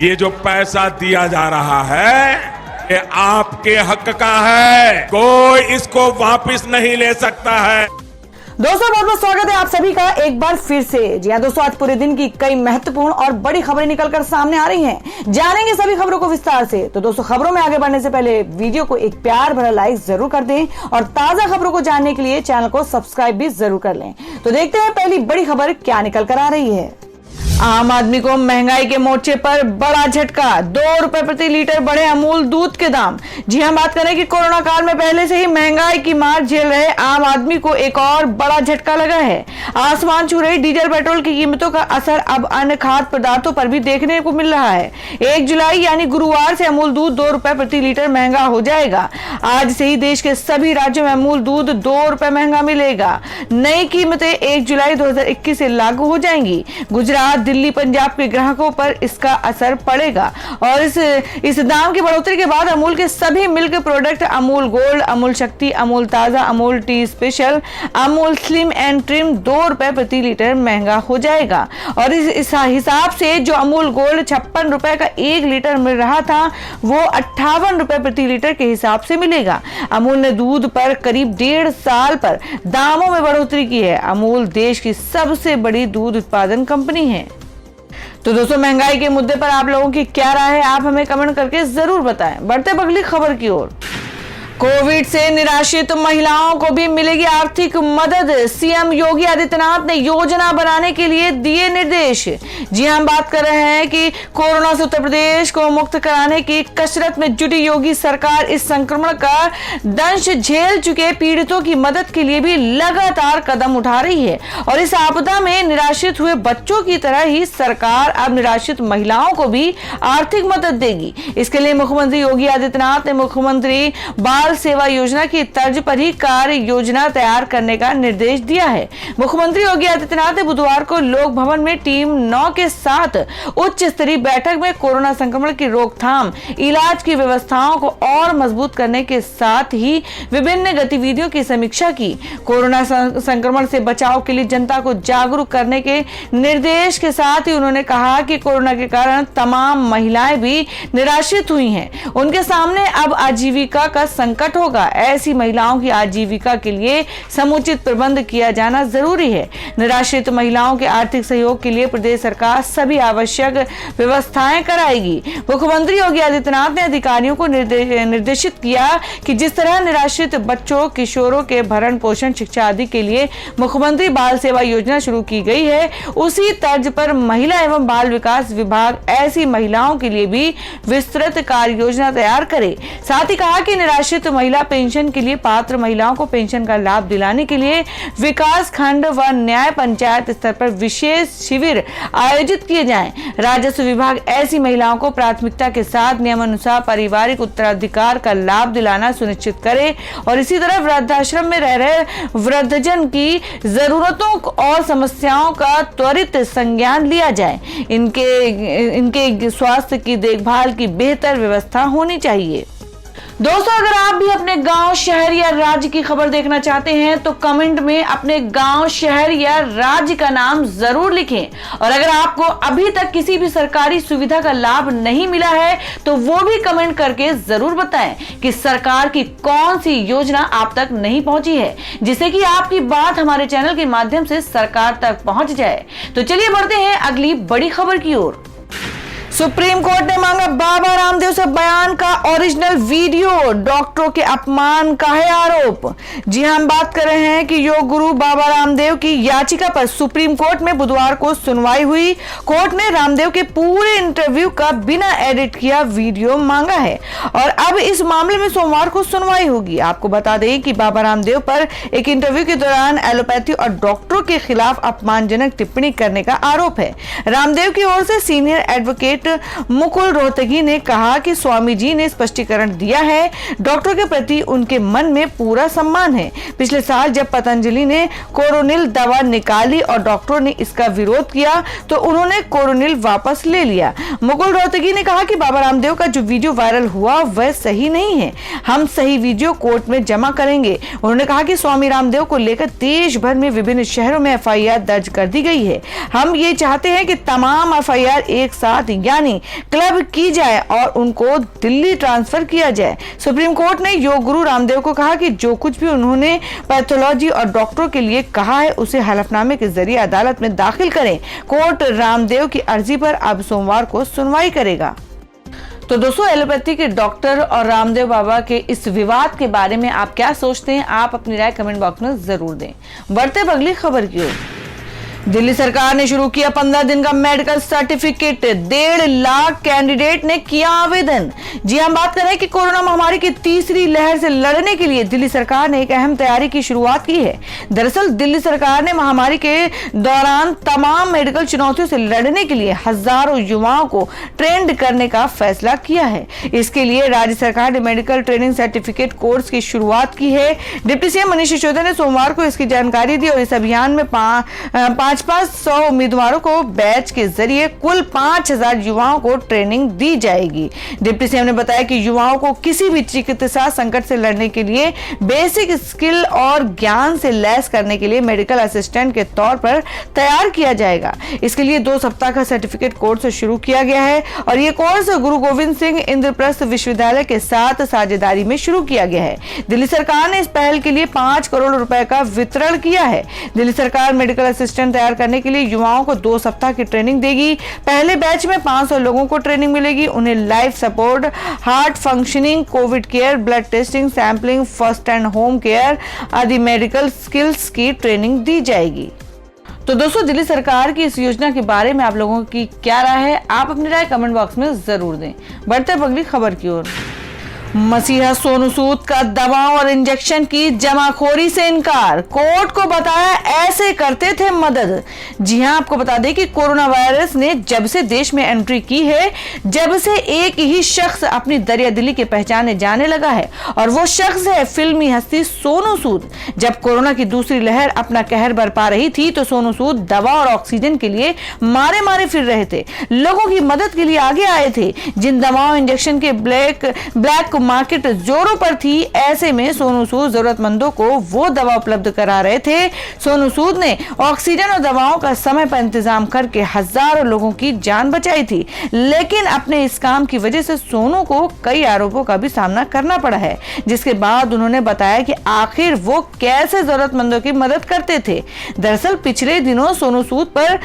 ये जो पैसा दिया जा रहा है ये आपके हक का है, कोई इसको वापस नहीं ले सकता है। दोस्तों बहुत बहुत स्वागत है आप सभी का एक बार फिर से। जी हाँ दोस्तों, आज पूरे दिन की कई महत्वपूर्ण और बड़ी खबरें निकलकर सामने आ रही हैं। जानेंगे सभी खबरों को विस्तार से। तो दोस्तों खबरों में आगे बढ़ने से पहले वीडियो को एक प्यार भरा लाइक जरूर कर दें और ताजा खबरों को जानने के लिए चैनल को सब्सक्राइब भी जरूर कर लें। तो देखते हैं पहली बड़ी खबर क्या निकल कर आ रही है। आम आदमी को महंगाई के मोर्चे पर बड़ा झटका, 2 रुपए प्रति लीटर बढ़े अमूल दूध के दाम। जी हम बात करें कि कोरोना काल में पहले से ही महंगाई की मार झेल रहे आम आदमी को एक और बड़ा झटका लगा है। आसमान छू रही डीजल पेट्रोल की कीमतों का असर अब अन्य खाद्य पदार्थों पर भी देखने को मिल रहा है। 1 जुलाई यानी गुरुवार से अमूल दूध 2 रुपए प्रति लीटर महंगा हो जाएगा। आज से ही देश के सभी राज्यों में अमूल दूध 2 रुपए महंगा मिलेगा। नई कीमतें 1 जुलाई 2021 से लागू हो जाएंगी। गुजरात, दिल्ली, पंजाब के ग्राहकों पर इसका असर पड़ेगा और इस दाम की बढ़ोतरी के बाद अमूल के सभी milk product Amul gold, Amul शक्ति, अमूल ताजा, Amul T special, Amul slim and trim 2 रुपए प्रति लीटर महंगा हो जाएगा। और इस हिसाब से जो अमूल गोल्ड 56 रुपए का 1 लीटर मिल रहा था वो 58 रुपए प्रति लीटर के हिसाब से मिलेगा। अमूल ने दूध पर करीब 1.5 साल पर दामों में बढ़ोतरी की है। अमूल देश की सबसे बड़ी दूध उत्पादन कंपनी है। तो दोस्तों महंगाई के मुद्दे पर आप लोगों की क्या राय है, आप हमें कमेंट करके जरूर बताएं। बढ़ते अगली खबर की ओर। कोविड से निराश्रित महिलाओं को भी मिलेगी आर्थिक मदद, सीएम योगी आदित्यनाथ ने योजना बनाने के लिए दिए निर्देश। जी हम बात कर रहे हैं कि कोरोना से उत्तर प्रदेश को मुक्त कराने की कसरत में जुटी योगी सरकार इस संक्रमण का दंश झेल चुके पीड़ितों की मदद के लिए भी लगातार कदम उठा रही है। और इस आपदा में निराश्रित हुए बच्चों की तरह ही सरकार अब निराश्रित महिलाओं को भी आर्थिक मदद देगी। इसके लिए मुख्यमंत्री योगी आदित्यनाथ ने मुख्यमंत्री बाल सेवा योजना की तर्ज पर ही कार्य योजना तैयार करने का निर्देश दिया है। मुख्यमंत्री योगी आदित्यनाथ ने बुधवार को लोक भवन में टीम 9 के साथ उच्च स्तरीय बैठक में कोरोना संक्रमण की रोकथाम, इलाज की व्यवस्थाओं को और मजबूत करने के साथ ही विभिन्न गतिविधियों की समीक्षा की। कोरोना संक्रमण से बचाव के लिए जनता को जागरूक करने के निर्देश के साथ ही उन्होंने कहा कि कोरोना के कारण तमाम महिलाएं भी निराश्रित हुई हैं। उनके सामने अब आजीविका का संकट होगा। ऐसी महिलाओं की आजीविका के लिए समुचित प्रबंध किया जाना जरूरी है। निराश्रित महिलाओं के आर्थिक सहयोग के लिए प्रदेश सरकार सभी आवश्यक व्यवस्थाएं कराएगी। मुख्यमंत्री योगी आदित्यनाथ ने अधिकारियों को निर्देशित किया कि जिस तरह निराश्रित बच्चों, किशोरों के भरण पोषण, शिक्षा आदि के लिए मुख्यमंत्री बाल सेवा योजना शुरू की गई है, उसी तर्ज पर महिला एवं बाल विकास विभाग ऐसी महिलाओं के लिए भी विस्तृत कार्य योजना तैयार करे। साथ ही कहा कि निराश्रित महिला पेंशन के लिए पात्र महिलाओं को पेंशन का लाभ दिलाने के लिए विकास खंड व न्याय पंचायत स्तर पर विशेष शिविर आयोजित किए जाएं। राजस्व विभाग ऐसी महिलाओं को प्राथमिकता के साथ नियमानुसार पारिवारिक उत्तराधिकार का लाभ दिलाना सुनिश्चित करे और इसी तरह वृद्धाश्रम में रह रहे वृद्धजन की जरूरतों और समस्याओं का त्वरित संज्ञान लिया जाए। इनके स्वास्थ्य की देखभाल की बेहतर व्यवस्था होनी चाहिए। दोस्तों अगर आप भी अपने गांव, शहर या राज्य की खबर देखना चाहते हैं तो कमेंट में अपने गांव, शहर या राज्य का नाम जरूर लिखें। और अगर आपको अभी तक किसी भी सरकारी सुविधा का लाभ नहीं मिला है तो वो भी कमेंट करके जरूर बताएं कि सरकार की कौन सी योजना आप तक नहीं पहुंची है, जिससे कि आपकी बात हमारे चैनल के माध्यम से सरकार तक पहुंच जाए। तो चलिए बढ़ते हैं अगली बड़ी खबर की ओर। सुप्रीम कोर्ट ने मांगा बाबा रामदेव से बयान का ओरिजिनल वीडियो, डॉक्टरों के अपमान का है आरोप। जी हम बात कर रहे हैं कि योग गुरु बाबा रामदेव की याचिका पर सुप्रीम कोर्ट में बुधवार को सुनवाई हुई। कोर्ट ने रामदेव के पूरे इंटरव्यू का बिना एडिट किया वीडियो मांगा है और अब इस मामले में सोमवार को सुनवाई होगी। आपको बता दें कि बाबा रामदेव पर एक इंटरव्यू के दौरान एलोपैथी और डॉक्टरों के खिलाफ अपमानजनक टिप्पणी करने का आरोप है। रामदेव की ओर से सीनियर एडवोकेट मुकुल रोहतगी ने कहा कि स्वामी जी ने स्पष्टीकरण दिया है, डॉक्टरों के प्रति उनके मन में पूरा सम्मान है। पिछले साल जब पतंजलि ने कोरोनिल दवा निकाली और डॉक्टरों ने इसका विरोध किया तो उन्होंने कोरोनिल वापस ले लिया। मुकुल रोहतगी ने कहा कि बाबा रामदेव का जो वीडियो वायरल हुआ वह सही नहीं है, हम सही वीडियो कोर्ट में जमा करेंगे। उन्होंने कहा कि स्वामी रामदेव को लेकर देश भर में विभिन्न शहरों में एफआईआर दर्ज कर दी गई है। हम ये चाहते हैं कि तमाम एफआईआर एक साथ यानी क्लब की जाए और उनको दिल्ली ट्रांसफर किया जाए। सुप्रीम कोर्ट ने योग गुरु रामदेव को कहा कि जो कुछ भी उन्होंने पैथोलॉजी और डॉक्टरों के लिए कहा है उसे हलफनामे के जरिए अदालत में दाखिल करें। कोर्ट रामदेव की अर्जी पर अब सोमवार को सुनवाई करेगा। तो दोस्तों, एलोपैथी के डॉक्टर और रामदेव बाबा के इस विवाद के बारे में आप क्या सोचते हैं? आप अपनी राय कमेंट बॉक्स में जरूर दें। बढ़ते अगली खबर की ओर। दिल्ली सरकार ने शुरू किया 15 दिन का मेडिकल सर्टिफिकेट। 1.5 लाख कैंडिडेट ने किया आवेदन। जी हम बात कर रहे हैं कि कोरोना महामारी की तीसरी लहर से लड़ने के लिए दिल्ली सरकार ने एक अहम तैयारी की शुरुआत की है। दरअसल दिल्ली सरकार ने महामारी के दौरान तमाम मेडिकल चुनौतियों से लड़ने के लिए हजारों युवाओं को ट्रेंड करने का फैसला किया है। इसके लिए राज्य सरकार ने मेडिकल ट्रेनिंग सर्टिफिकेट कोर्स की शुरुआत की है। डिप्टी सीएम मनीष सिसोदिया ने सोमवार को इसकी जानकारी दी और इस अभियान में 500 उम्मीदवारों को बैच के जरिए कुल 5000 युवाओं को ट्रेनिंग दी जाएगी। डिप्टी सीएम ने बताया कि युवाओं को किसी भी चिकित्सा संकट से लड़ने के लिए बेसिक स्किल और ज्ञान से लैस करने के लिए मेडिकल असिस्टेंट के तौर पर तैयार किया जाएगा। इसके लिए 2 सप्ताह का सर्टिफिकेट कोर्स शुरू किया गया है और यह कोर्स गुरु गोविंद सिंह इंद्रप्रस्थ विश्वविद्यालय के साथ साझेदारी में शुरू किया गया है। दिल्ली सरकार ने इस पहल के लिए 5 करोड़ रुपए का वितरण किया है। दिल्ली सरकार मेडिकल असिस्टेंट तैयार करने के लिए युवाओं को 2 सप्ताह की ट्रेनिंग देगी। पहले बैच में 500 लोगों को ट्रेनिंग मिलेगी। उन्हें life support, heart functioning, Covid care, blood testing, sampling, first and home care आदि मेडिकल स्किल्स की ट्रेनिंग दी जाएगी। तो दोस्तों, दिल्ली सरकार की इस योजना के बारे में आप लोगों की क्या राय है? आप अपनी राय कमेंट बॉक्स में जरूर दें। बढ़ते अगली खबर की ओर। मसीहा सोनू सूद का दवाओं और इंजेक्शन की जमाखोरी से इनकार। कोर्ट को बताया ऐसे करते थे मदद। जी हां, आपको बता दें कि कोरोना वायरस ने जब से देश में एंट्री की है, जब से एक ही शख्स अपनी दरियादिली के पहचाने जाने लगा है और वो शख्स है फिल्मी हस्ती सोनू सूद। जब कोरोना की दूसरी लहर अपना कहर बरपा रही थी तो सोनू सूद दवा और ऑक्सीजन के लिए मारे मारे फिर रहे थे, लोगों की मदद के लिए आगे आए थे। जिन दवाओं इंजेक्शन के ब्लैक मार्केट जोरों पर थी, ऐसे में सोनू सूद जरूरतमंदों को वो दवा उपलब्ध करा रहे थे। सोनू सूद ने ऑक्सीजन और दवाओं का समय पर इंतजाम करके हजारों लोगों की जान बचाई थी। लेकिन अपने इस काम की वजह से सोनू को कई आरोपों का भी सामना करना पड़ा है, जिसके बाद उन्होंने बताया कि आखिर वो कैसे जरूरतमंदों की मदद करते थे। दरअसल पिछले दिनों सोनू सूद पर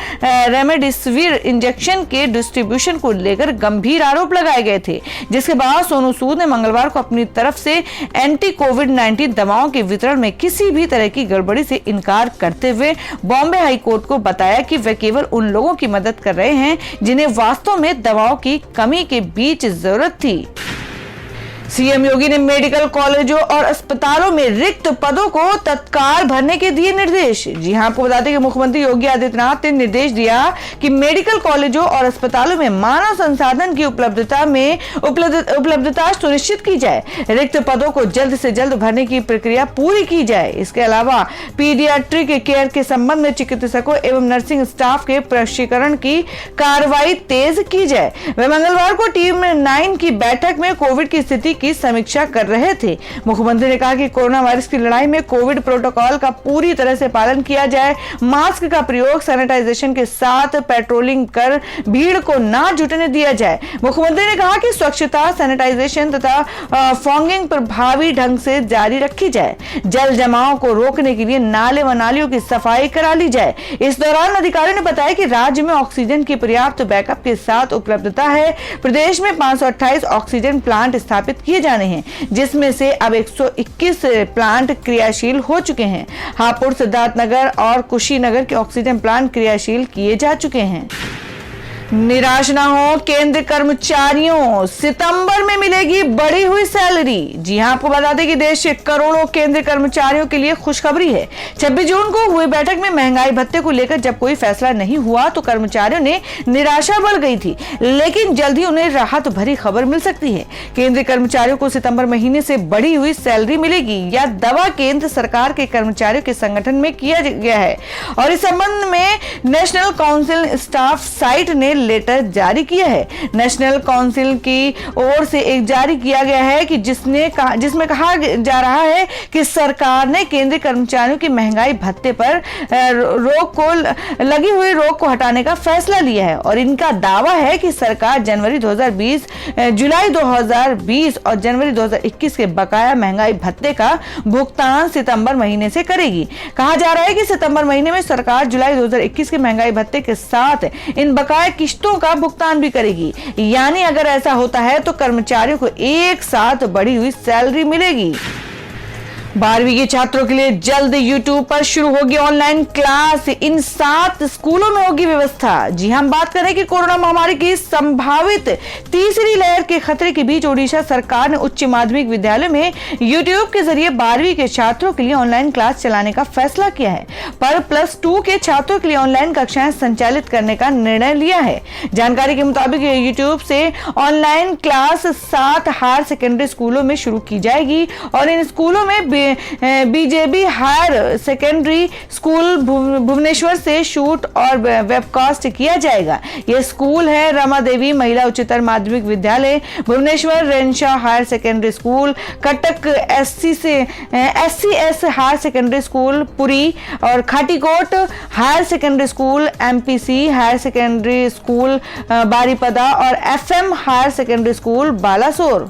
रेमडेसिविर इंजेक्शन के डिस्ट्रीब्यूशन को लेकर गंभीर आरोप लगाए गए थे, जिसके बाद सोनू सूद ने मंगलवार को अपनी तरफ से एंटी कोविड-19 दवाओं के वितरण में किसी भी तरह की गड़बड़ी से इनकार करते हुए बॉम्बे हाई कोर्ट को बताया कि वे केवल उन लोगों की मदद कर रहे हैं जिन्हें वास्तव में दवाओं की कमी के बीच जरूरत थी। सीएम योगी ने मेडिकल कॉलेजों और अस्पतालों में रिक्त पदों को तत्काल भरने के दिए निर्देश। जी हां, आपको बता दें कि मुख्यमंत्री योगी आदित्यनाथ ने निर्देश दिया कि मेडिकल कॉलेजों और अस्पतालों में मानव संसाधन की उपलब्धता सुनिश्चित की जाए। रिक्त पदों को जल्द से जल्द भरने की प्रक्रिया पूरी की जाए। इसके अलावा पीडियाट्रिक केयर के संबंध में चिकित्सकों एवं नर्सिंग स्टाफ के प्रशिक्षण की कार्रवाई तेज की जाए। वे मंगलवार को टीम 9 की बैठक में कोविड की स्थिति की समीक्षा कर रहे थे। मुख्यमंत्री ने कहा कि कोरोना वायरस की लड़ाई में कोविड प्रोटोकॉल का पूरी तरह से पालन किया जाए, मास्क का प्रयोग, सैनिटाइजेशन के साथ पेट्रोलिंग कर भीड़ को ना जुटने दिया जाए। मुख्यमंत्री ने कहा कि स्वच्छता, सैनिटाइजेशन तथा फॉगिंग प्रभावी ढंग से जारी रखी जाए। जल जमाव को रोकने के लिए नाले व नालियों की सफाई करा ली जाए। इस दौरान अधिकारियों ने बताया कि राज्य में ऑक्सीजन की पर्याप्त बैकअप के साथ उपलब्धता है। प्रदेश में 528 ऑक्सीजन प्लांट स्थापित किए जाने हैं, जिसमें से अब 121 प्लांट क्रियाशील हो चुके हैं। हापुड़, सिद्धार्थनगर और कुशीनगर के ऑक्सीजन प्लांट क्रियाशील किए जा चुके हैं। निराश ना हो केंद्र कर्मचारियों, सितंबर में मिलेगी बढ़ी हुई सैलरी। जी हां, आपको बता दें कि देश के करोड़ों केंद्र कर्मचारियों के लिए खुशखबरी है। 26 जून को हुई बैठक में महंगाई भत्ते को लेकर जब कोई फैसला नहीं हुआ तो कर्मचारियों ने निराशा बढ़ गई थी, लेकिन जल्द ही उन्हें राहत भरी खबर मिल सकती है। केंद्रीय कर्मचारियों को सितंबर महीने से बढ़ी हुई सैलरी मिलेगी, यह दावा केंद्र सरकार के कर्मचारियों के संगठन में किया गया है और इस संबंध में नेशनल काउंसिल स्टाफ साइट ने लेटर जारी किया है। नेशनल काउंसिल की ओर से एक जारी किया गया है कि जिसमें कहा जा रहा है कि सरकार ने केंद्रीय कर्मचारियों की महंगाई भत्ते पर लगी हुई रोक को हटाने का फैसला लिया है और इनका दावा है कि सरकार जुलाई 2020 और जनवरी 2021 के बकाया महंगाई भत्ते का भुगतान सितंबर महीने से करेगी। कहा जा रहा है कि सितंबर महीने में सरकार जुलाई 2021 के महंगाई भत्ते के साथ इन बकाया किश्तों का भुगतान भी करेगी। यानी अगर ऐसा होता है तो कर्मचारियों को एक साथ बढ़ी हुई सैलरी मिलेगी। 12वीं के छात्रों के लिए जल्द YouTube पर शुरू होगी ऑनलाइन क्लास। इन 7 स्कूलों में होगी व्यवस्था। जी हम बात करें कि कोरोना महामारी की संभावित तीसरी लहर के खतरे के बीच ओडिशा सरकार ने उच्च माध्यमिक विद्यालय में YouTube के जरिए 12वीं के छात्रों के लिए ऑनलाइन क्लास चलाने का फैसला किया है, पर +2 के छात्रों के लिए ऑनलाइन कक्षाएं संचालित करने का निर्णय लिया है। जानकारी के मुताबिक YouTube से ऑनलाइन क्लास 7 हायर सेकेंडरी स्कूलों में शुरू की जाएगी और इन स्कूलों में BJB higher secondary school Bhubaneswar से शूट और वेबकास्ट किया जाएगा। यह स्कूल है रमा देवी महिला उच्चतर माध्यमिक विद्यालय Bhubaneswar, Ravenshaw higher secondary school, Cuttack SCS higher secondary school Puri और Khatikot higher secondary school, MPC higher secondary school Baripada और FM higher secondary school Balasore.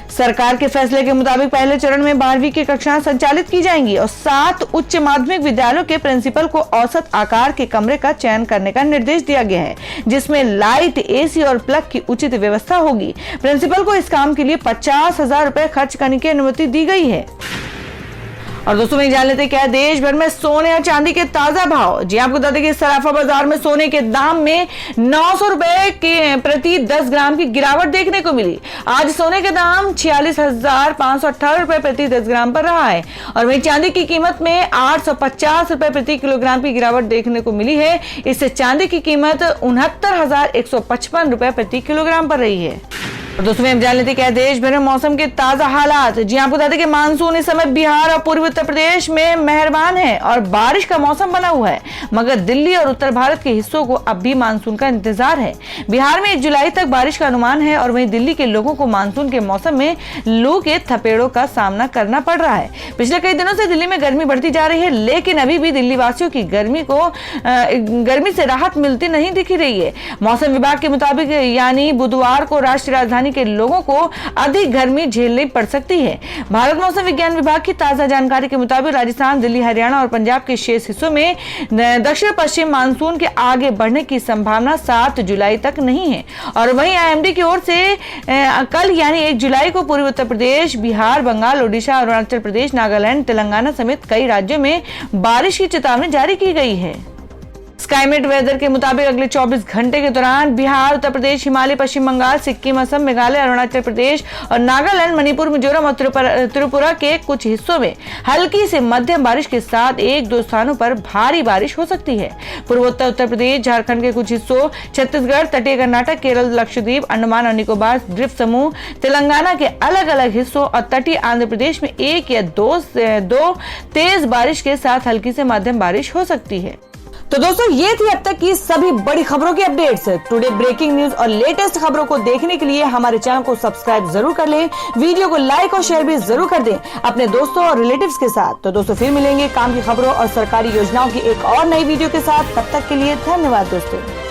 सरकार के फैसले के मुताबिक पहले चरण में 12वीं की कक्षाएं संचालित की जाएंगी और 7 उच्च माध्यमिक विद्यालयों के प्रिंसिपल को औसत आकार के कमरे का चयन करने का निर्देश दिया गया है, जिसमें लाइट, AC और प्लग की उचित व्यवस्था होगी। प्रिंसिपल को इस काम के लिए 50,000 रुपए खर्च करने की अनुमति दी गई है। और दोस्तों में जान लेते हैं क्या है देश भर में सोने और चांदी के ताजा भाव। जी आपको बता दें कि सराफा बाजार में सोने के दाम में 900 रुपए के प्रति 10 ग्राम की गिरावट देखने को मिली। आज सोने के दाम 46,518 रुपए प्रति 10 ग्राम पर रहा है और वहीं चांदी की कीमत में 850 रुपए प्रति किलोग्राम की गिरावट देखने को मिली है। इससे चांदी की कीमत 69,155 रुपए प्रति किलोग्राम पर रही है। और दोस्तों हम जान लेते हैं क्या देश भर में मौसम के ताजा हालात। जी आपको बता दें कि मानसून इस समय बिहार और पूर्वी उत्तर प्रदेश में मेहरबान है और बारिश का मौसम बना हुआ है, मगर दिल्ली और उत्तर भारत के हिस्सों को अब भी मानसून का इंतजार है। बिहार में 1 जुलाई तक बारिश का अनुमान है और वहीं दिल्ली के लोगों को मानसून के मौसम में लू के थपेड़ों का सामना करना पड़ रहा है। पिछले कई दिनों से दिल्ली में गर्मी बढ़ती जा रही है, लेकिन अभी भी दिल्ली वासियों की गर्मी से राहत मिलती नहीं दिख रही है। मौसम विभाग के मुताबिक यानी बुधवार को राष्ट्रीय राजधानी के लोगों को अधिक गर्मी झेलनी पड़ सकती है। भारत मौसम विज्ञान विभाग की ताजा जानकारी के मुताबिक राजस्थान, दिल्ली, हरियाणा और पंजाब के शेष हिस्सों में दक्षिण पश्चिम मानसून के आगे बढ़ने की संभावना 7 जुलाई तक नहीं है और वहीं IMD की ओर से कल यानी 1 जुलाई को पूर्वी उत्तर प्रदेश, बिहार, बंगाल, ओडिशा, अरुणाचल प्रदेश, नागालैंड, तेलंगाना समेत कई राज्यों में बारिश की चेतावनी जारी की गई है। स्काईमेट वेदर के मुताबिक अगले 24 घंटे के दौरान बिहार, उत्तर प्रदेश, हिमालय, पश्चिम बंगाल, सिक्किम, असम, मेघालय, अरुणाचल प्रदेश और नागालैंड, मणिपुर, मिजोरम और त्रिपुरा के कुछ हिस्सों में हल्की से मध्यम बारिश के साथ 1-2 स्थानों पर भारी बारिश हो सकती है। पूर्वोत्तर उत्तर प्रदेश, झारखंड के कुछ हिस्सों, छत्तीसगढ़, तटीय कर्नाटक, केरल, लक्षद्वीप, अंडमान और निकोबार द्वीप समूह, तेलंगाना के अलग अलग हिस्सों और तटीय आंध्र प्रदेश में 1 या 2 तेज बारिश के साथ हल्की से मध्यम बारिश हो सकती है। तो दोस्तों ये थी अब तक की सभी बड़ी खबरों की अपडेट्स। टुडे ब्रेकिंग न्यूज और लेटेस्ट खबरों को देखने के लिए हमारे चैनल को सब्सक्राइब जरूर कर लें, वीडियो को लाइक और शेयर भी जरूर कर दें अपने दोस्तों और रिलेटिव्स के साथ। तो दोस्तों फिर मिलेंगे काम की खबरों और सरकारी योजनाओं की एक और नई वीडियो के साथ। तब तक के लिए धन्यवाद दोस्तों।